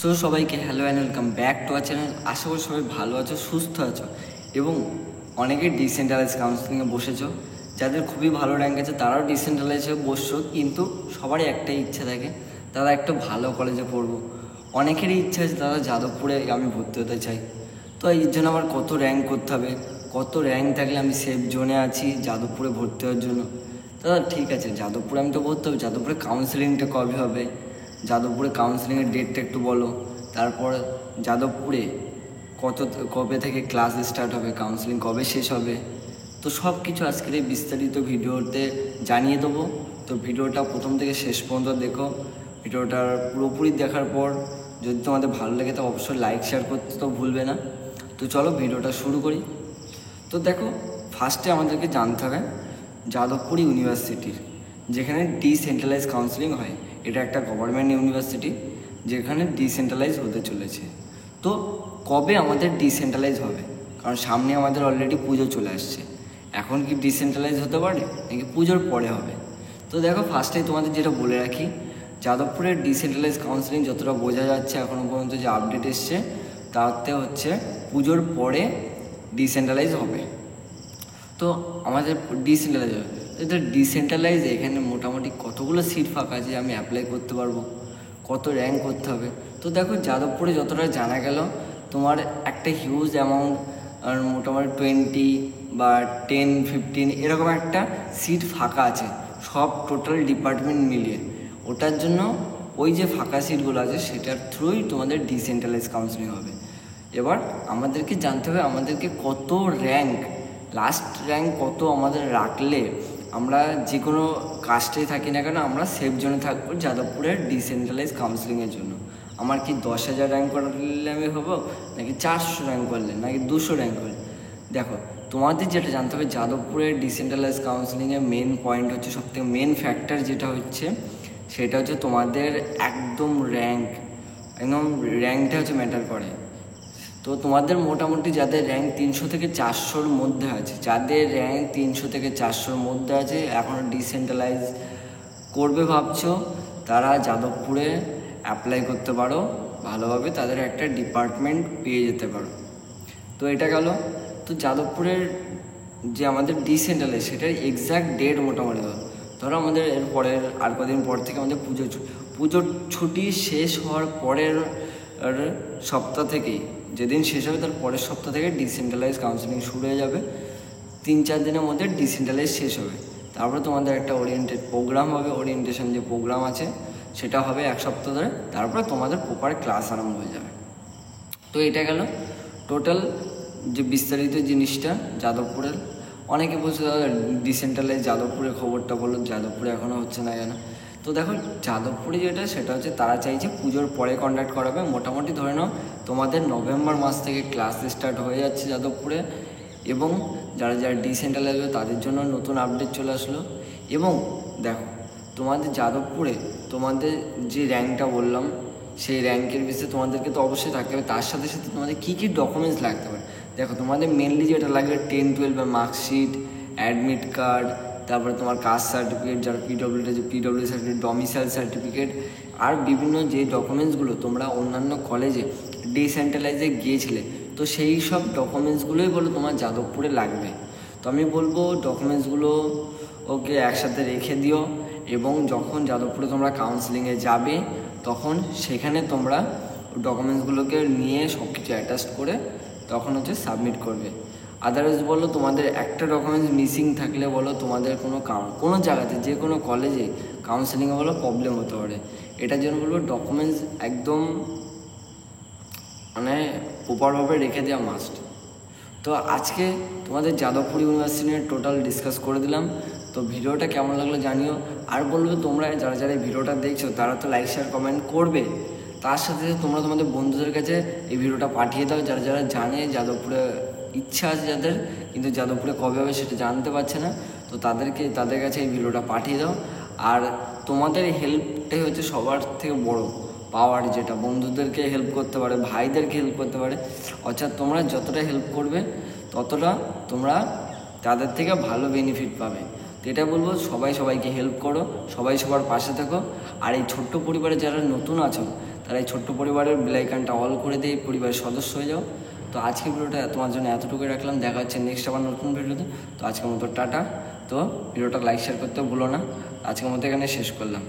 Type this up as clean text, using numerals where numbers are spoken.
সবাইকে hello and welcome back to our channel. আশা করি সবাই ভালো আছো, সুস্থ আছো এবং অনেকে ডিসেন্ট্রালাইজ কাউন্সিলিংয়ে বসেছো। যাদের খুবই ভালো র্যাঙ্ক আছে তারাও ডিসেন্ট্রালাইজে বসছো, কিন্তু সবারই একটাই ইচ্ছা থাকে, তারা একটা ভালো কলেজে পড়বো। অনেকেরই ইচ্ছা আছে তারা যাদবপুরে আমি ভর্তি হতে চাই। তো এর জন্য আমার কত র্যাঙ্ক করতে হবে, কত র্যাঙ্ক থাকলে আমি সেফ জোনে আছি যাদবপুরে ভর্তি হওয়ার জন্য। দাদা ঠিক আছে, যাদবপুরে আমি তো ভর্তি হবে, যাদবপুরে কাউন্সিলিংটা কবে হবে, যাদবপুরে কাউন্সিলিংয়ের ডেটটা একটু বলো। তারপর যাদবপুরে কবে থেকে ক্লাস স্টার্ট হবে, কাউন্সিলিং কবে শেষ হবে, তো সব কিছু আজকের এই বিস্তারিত ভিডিওতে জানিয়ে দেবো। তো ভিডিওটা প্রথম থেকে শেষ পর্যন্ত দেখো। ভিডিওটার পুরোপুরি দেখার পর যদি তোমাদের ভালো লাগে তো অবশ্যই লাইক শেয়ার করতে তো ভুলবে না। তো চলো ভিডিওটা শুরু করি। তো দেখো, ফার্স্টে আমাদেরকে জানতে হবে যাদবপুর ইউনিভার্সিটির, যেখানে ডিসেন্ট্রালাইজ কাউন্সিলিং হয়। এটা একটা গভর্নমেন্ট ইউনিভার্সিটি যেখানে ডিসেন্ট্রালাইজ হতে চলেছে। তো কবে আমাদের ডিসেন্ট্রালাইজ হবে, কারণ সামনে আমাদের অলরেডি পুজো চলে আসছে। এখন কি ডিসেন্ট্রালাইজ হতে পারে নাকি পুজোর পরে হবে? তো দেখো, ফার্স্টেই তোমাদের যেটা বলে রাখি, যাদবপুরের ডিসেন্ট্রালাইজ কাউন্সিলিং যতটা বোঝা যাচ্ছে এখনও পর্যন্ত যে আপডেট এসছে তাতে হচ্ছে পুজোর পরে ডিসেন্ট্রালাইজ হবে। তো আমাদের ডিসেন্ট্রালাইজ হবে, তো ডিসেন্ট্রালাইজ এখানে মোটামুটি কতগুলো সিট ফাঁকা আছে আমি অ্যাপ্লাই করতে পারবো, কত র্যাঙ্ক করতে হবে। তো দেখো, যাদবপুরে যতটা জানা গেল তোমার একটা হিউজ অ্যামাউন্ট, মোটামুটি 20 বা 10-15 এরকম একটা সিট ফাঁকা আছে, সব টোটাল ডিপার্টমেন্ট মিলিয়ে। ওটার জন্য ওই যে ফাঁকা সিটগুলো আছে সেটার থ্রুই তোমাদের ডিসেন্ট্রালাইজ কাউন্সিলিং হবে। এবার আমাদেরকে জানতে হবে আমাদেরকে কত র্যাঙ্ক, লাস্ট র্যাঙ্ক কত আমাদের রাখলে আমরা যে কোনো কাস্টে থাকি না কেন আমরা সেফ জোনে থাকবো যাদবপুরের ডিসেন্ট্রালাইজ কাউন্সিলিংয়ের জন্য। আমার কি 10,000 র্যাঙ্ক করলে আমি হবো, নাকি 400 র্যাঙ্ক করলে, নাকি 200 র্যাঙ্ক করলে? দেখো, তোমাদের যেটা জানতে হবে যাদবপুরের ডিসেন্ট্রালাইজ কাউন্সিলিংয়ের মেন পয়েন্ট হচ্ছে, সবথেকে মেন ফ্যাক্টর যেটা হচ্ছে সেটা হচ্ছে তোমাদের একদম র্যাঙ্কটা হচ্ছে ম্যাটার করে। তো তোমাদের মোটামুটি যাদের র্যাঙ্ক 300 থেকে 400-র মধ্যে আছে, যাদের র্যাঙ্ক 300 থেকে 400-র মধ্যে আছে, এখনও ডিসেন্ট্রালাইজ করবে ভাবছো, তারা যাদবপুরে অ্যাপ্লাই করতে পারো, ভালোভাবে তাদের একটা ডিপার্টমেন্ট পেয়ে যেতে পারো। তো এটা গেল। তো যাদবপুরের যে আমাদের ডিসেন্ট্রালাইজ সেটার এক্স্যাক্ট ডেট মোটামুটি ধরো আমাদের এর পরের আর কদিন পর থেকে আমাদের পুজোর ছুটি শেষ হওয়ার পরের সপ্তাহ থেকেই, যেদিন শেষ হবে তার পরের সপ্তাহ থেকে ডিসেন্ট্রালাইজ কাউন্সিলিং শুরু হয়ে যাবে। 3-4 দিনের মধ্যে ডিসেন্ট্রালাইজ শেষ হবে। তারপরে তোমাদের একটা ওরিয়েন্টেড প্রোগ্রাম হবে, ওরিয়েন্টেশন যে প্রোগ্রাম আছে সেটা হবে 1 সপ্তাহ ধরে, তারপরে তোমাদের প্রপার ক্লাস আরম্ভ হয়ে যাবে। তো এটা গেল টোটাল যে বিস্তারিত জিনিসটা যাদবপুরের। অনেকে বলছে দাদা ডিসেন্ট্রালাইজ যাদবপুরের খবরটা বলো, যাদবপুরে এখনও হচ্ছে না কেন? তো দেখো, যাদবপুরে যেটা সেটা হচ্ছে তারা চাইছে পুজোর পরে কন্ডাক্ট করাবে। মোটামুটি ধরে নাও তোমাদের নভেম্বর মাস থেকে ক্লাস স্টার্ট হয়ে যাচ্ছে যাদবপুরে, এবং যারা যারা ডিসেন্ট্রালাইজ হবে তাদের জন্য নতুন আপডেট চলে আসলো। এবং দেখো, তোমাদের যাদবপুরে তোমাদের যে র্যাঙ্কটা বললাম সেই র্যাঙ্কের বিষয়ে তোমাদেরকে তো অবশ্যই থাকতে হবে, তার সাথে সাথে তোমাদের কী কী ডকুমেন্টস লাগতে পারে। দেখো, তোমাদের মেনলি যেটা লাগবে 10-12 মার্কশিট, অ্যাডমিট কার্ড, তারপরে তোমার কাস্ট সার্টিফিকেট, যারা পিডব্লিউডি আছে পিডব্লিউ সার্টিফিকেট, ডমিসাইল সার্টিফিকেট, আর বিভিন্ন যে ডকুমেন্টসগুলো তোমরা অন্যান্য কলেজে ডিসেন্ট্রালাইজে গিয়েছিলে তো সেই সব ডকুমেন্টসগুলোই বলো তোমার যাদবপুরে লাগবে। তো আমি বলবো ডকুমেন্টসগুলো ওকে একসাথে রেখে দিও, এবং যখন যাদবপুরে তোমরা কাউন্সিলিংয়ে যাবে তখন সেখানে তোমরা ডকুমেন্টসগুলোকে নিয়ে সব কিছু অ্যাটাচ করে তখন হচ্ছে সাবমিট করবে। আদারওয়াইজ বলো তোমাদের একটা ডকুমেন্টস মিসিং থাকলে বলো তোমাদের কোনো জায়গাতে যে কোনো কলেজে কাউন্সিলিংয়ে বলো প্রবলেম হতে পারে। এটার জন্য বলবো ডকুমেন্টস একদম মানে প্রপারভাবে রেখে দেওয়া মাস্ট। তো আজকে তোমাদের যাদবপুর ইউনিভার্সিটি নিয়ে টোটাল ডিসকাস করে দিলাম। তো ভিডিওটা কেমন লাগলো জানিও, আর বলবে তোমরা যারা যারা এই ভিডিওটা দেখছো তারা তো লাইক শেয়ার কমেন্ট করবে, তার সাথে সাথে তোমরা তোমাদের বন্ধুদের কাছে এই ভিডিওটা পাঠিয়ে দাও যারা যারা জানে যাদবপুরে ইচ্ছা আছে যাদের, কিন্তু যাদবপুরে কবে হবে সেটা জানতে পারছে না। তো তাদের কাছে এই ভিডিওটা পাঠিয়ে দাও। আর তোমাদের হেল্পটাই হচ্ছে সবার থেকে বড় পাওয়ার, যেটা বন্ধুদেরকে হেল্প করতে পারে, ভাইদেরকে হেল্প করতে পারে। অর্থাৎ তোমরা যতটা হেল্প করবে ততটা তোমরা তাদের থেকে ভালো বেনিফিট পাবে। তো এটা বলবো সবাই সবাইকে হেল্প করো, সবাই সবার পাশে থাকো। আর এই ছোট্ট পরিবারে যারা নতুন আছো তারা এই ছোট্ট পরিবারের বেল আইকনটা অল করে দিয়ে পরিবারের সদস্য হয়ে যাও। তো আজকের ভিডিওটা তোমার জন্য এতটুকুই রাখলাম, দেখা হচ্ছে নেক্সট আবার নতুন ভিডিওতে। তো আজকের মতো টাটা। তো ভিডিওটা লাইক শেয়ার করতেও ভুলো না। আজকের মতো এখানে শেষ করলাম।